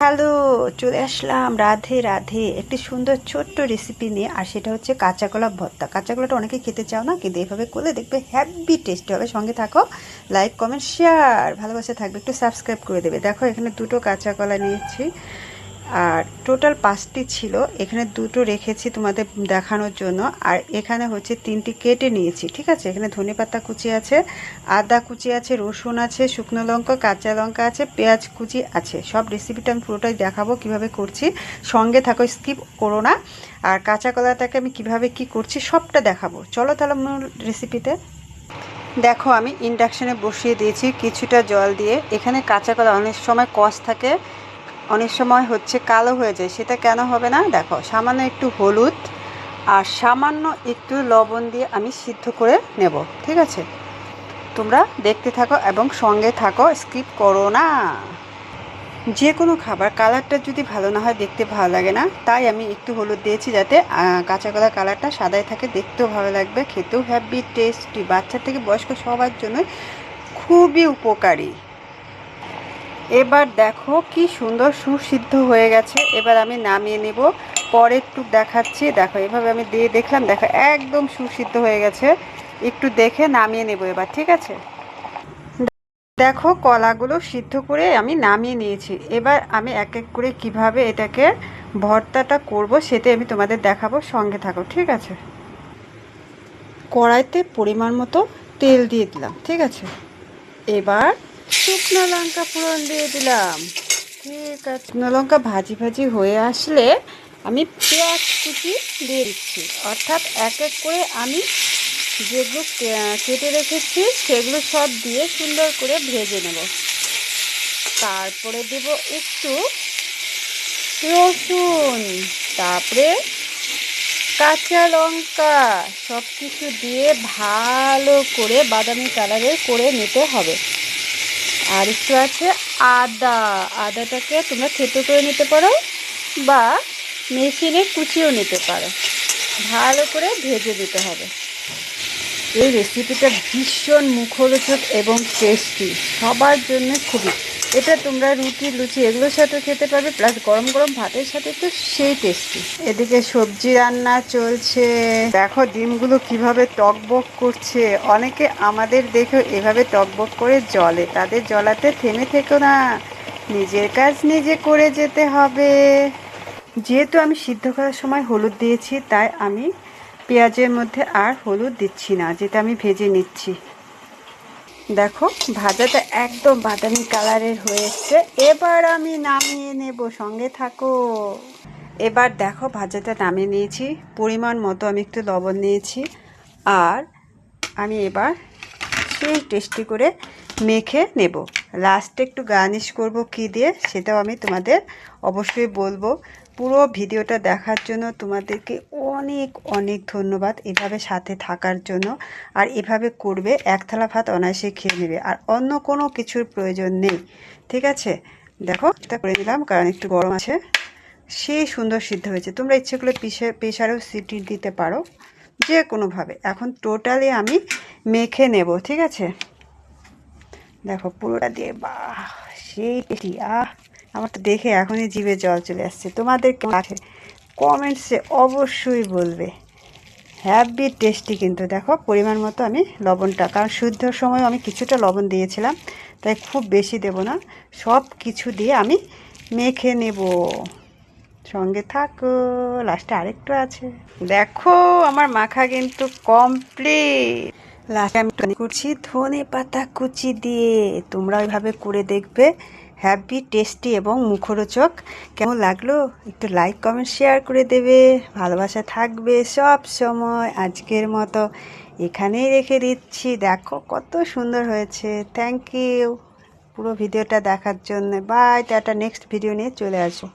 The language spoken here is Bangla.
হ্যালো, চলে আসলাম রাধে রাধে একটি সুন্দর ছোট্ট রেসিপি নিয়ে। আর সেটা হচ্ছে কাঁচা কলা ভর্তা। কাঁচা কলাটা অনেকে খেতে চাও না, কিন্তু এভাবে করলে দেখবে হ্যাপি টেস্টি হবে। সঙ্গে থাকো, লাইক কমেন্ট শেয়ার ভালোবাসা থাকবে, একটু সাবস্ক্রাইব করে দেবে। দেখো এখানে দুটো কাঁচা কলা নিয়েছি, আর টোটাল 5টি ছিল। এখানে দুটো রেখেছি তোমাদের দেখানোর জন্য, আর এখানে হচ্ছে 3টি কেটে নিয়েছি। ঠিক আছে, এখানে ধনেপাতা কুচি আছে, আদা কুচি আছে, রসুন আছে, শুকনো লঙ্কা, কাঁচা লঙ্কা আছে, পেঁয়াজ কুচি আছে। সব রেসিপিটা আমি পুরোটাই দেখাবো কিভাবে করছি, সঙ্গে থাকো, স্কিপ করো না। আর কাঁচা কলাটাকে আমি কিভাবে কি করছি সবটা দেখাবো। চলো তাহলে মূল রেসিপিতে। দেখো আমি ইন্ডাকশানে বসিয়ে দিয়েছি কিছুটা জল দিয়ে। এখানে কাঁচা কলা অনেক সময় কষ থাকে, অনেক সময় হচ্ছে কালো হয়ে যায়, সেটা কেন হবে না? দেখো সামান্য একটু হলুদ আর সামান্য একটু লবণ দিয়ে আমি সিদ্ধ করে নেব। ঠিক আছে, তোমরা দেখতে থাকো এবং সঙ্গে থাকো, স্কিপ করো না। যে কোনো খাবার কালারটা যদি ভালো না হয় দেখতে ভালো লাগে না, তাই আমি একটু হলুদ দিয়েছি, যাতে কাঁচা কলার কালারটা সাদাই থাকে, দেখতেও ভালো লাগবে, খেতেও হ্যাপি টেস্টি, বাচ্চা থেকে বয়স্ক সবার জন্য খুবই উপকারী। এবার দেখো কি সুন্দর সুসিদ্ধ হয়ে গেছে। এবার আমি নামিয়ে নেব, পরে একটু দেখাচ্ছি। দেখো এভাবে আমি দিয়ে দেখলাম, দেখো একদম সুসিদ্ধ হয়ে গেছে। একটু দেখে নামিয়ে নেব এবার। ঠিক আছে, দেখো কলাগুলো সিদ্ধ করে আমি নামিয়ে নিয়েছি। এবার আমি এক এক করে কিভাবে এটাকে ভর্তাটা করব সেটা আমি তোমাদের দেখাবো, সঙ্গে থাকো। ঠিক আছে, কড়াইতে পরিমাণ মতো তেল দিয়ে দিলাম। ঠিক আছে, এবার শুকনো লঙ্কা ফোড়ন দিয়ে দিলাম। ঠিক আছে, শুকনো লঙ্কা ভাজি ভাজি হয়ে আসলে আমি পেঁয়াজ কুচি দিয়ে দিচ্ছি। অর্থাৎ এক এক করে আমি যেগুলো কেটে রেখেছি সেগুলো সব দিয়ে সুন্দর করে ভেজে নেব। তারপরে দেব একটু রসুন, তারপরে কাঁচা লঙ্কা, সব কিছু দিয়ে ভালো করে বাদামি কালারের করে নিতে হবে। আর একটু আছে আদা, আদাটাকে তোমরা থেতো করে নিতে পারো বা মেশিনে কুচিও নিতে পারো। ভালো করে ভেজে দিতে হবে। এই রেসিপিটা ভীষণ মুখরোচক এবং টেস্টি, সবার জন্য খুবই। এটা তোমরা রুটি লুচি এগুলোর সাথে খেতে পারবে, প্লাস গরম গরম ভাতের সাথে তো সেই টেস্টি। এদিকে সবজি রান্না চলছে, দেখো ডিমগুলো কিভাবে টকবক করছে। অনেকে আমাদের দেখে এভাবে টকবক করে জ্বলে, তাদের জ্বলাতে থেমে থেকো না, নিজের কাজ নিজে করে যেতে হবে। যেহেতু আমি সিদ্ধ করার সময় হলুদ দিয়েছি, তাই আমি পেঁয়াজের মধ্যে আর হলুদ দিচ্ছি না, যেটা আমি ভেজে নিচ্ছি। দেখো ভাজাটা একদম বাদামি কালারের হয়েছে। এবার আমি নামিয়ে নেব, সঙ্গে থাকো। এবার দেখো ভাজাটা নামিয়ে নিয়েছি, পরিমাণ মতো আমি একটু লবণ নিয়েছি, আর আমি এবার সেই টেস্টি করে মেখে নেব। লাস্টে একটু গার্নিশ করব কি দিয়ে, সেটাও আমি তোমাদের অবশ্যই বলবো। পুরো ভিডিওটা দেখার জন্য তোমাদেরকে অনেক অনেক ধন্যবাদ, এভাবে সাথে থাকার জন্য। আর এভাবে করবে, এক থালা ভাত অনায়াসে খেয়ে নেবে, আর অন্য কোনো কিছুর প্রয়োজন নেই। ঠিক আছে, দেখো এটা করে নিলাম, কারণ একটু গরম আছে। সেই সুন্দর সিদ্ধ হয়েছে। তোমরা ইচ্ছে করলে প্রেসারেও সিটি দিতে পারো, যে কোনোভাবে। এখন টোটালি আমি মেখে নেব। ঠিক আছে, দেখো পুরোটা দিয়ে, বাহ সেই টেস্টি। আমার তো দেখে এখনই জিভে জল চলে আসছে। তোমাদের কেমন আছে কমেন্টসে অবশ্যই বলবে। হ্যাপি টেস্টি কিন্তু। দেখো পরিমাণ মতো আমি লবণটা, কারণ সিদ্ধর সময় আমি কিছুটা লবণ দিয়েছিলাম, তাই খুব বেশি দেব না। সব কিছু দিয়ে আমি মেখে নেব, সঙ্গে থাকো, লাস্টে আরেকটু আছে। দেখো আমার মাখা কিন্তু কমপ্লিট। লাস্টে আমি করছি ধনে পাতা কুচি দিয়ে। তোমরা ওইভাবে করে দেখবে, হ্যাপি টেস্টি এবং মুখরোচক। কেমন লাগলো একটু লাইক কমেন্ট শেয়ার করে দেবে, ভালোবাসা থাকবে সব সময়। আজকের মতো এখানেই রেখে দিচ্ছি। দেখো কত সুন্দর হয়েছে। থ্যাংক ইউ পুরো ভিডিওটা দেখার জন্য। বাই, টাটা, নেক্সট ভিডিও নিয়ে চলে আসো।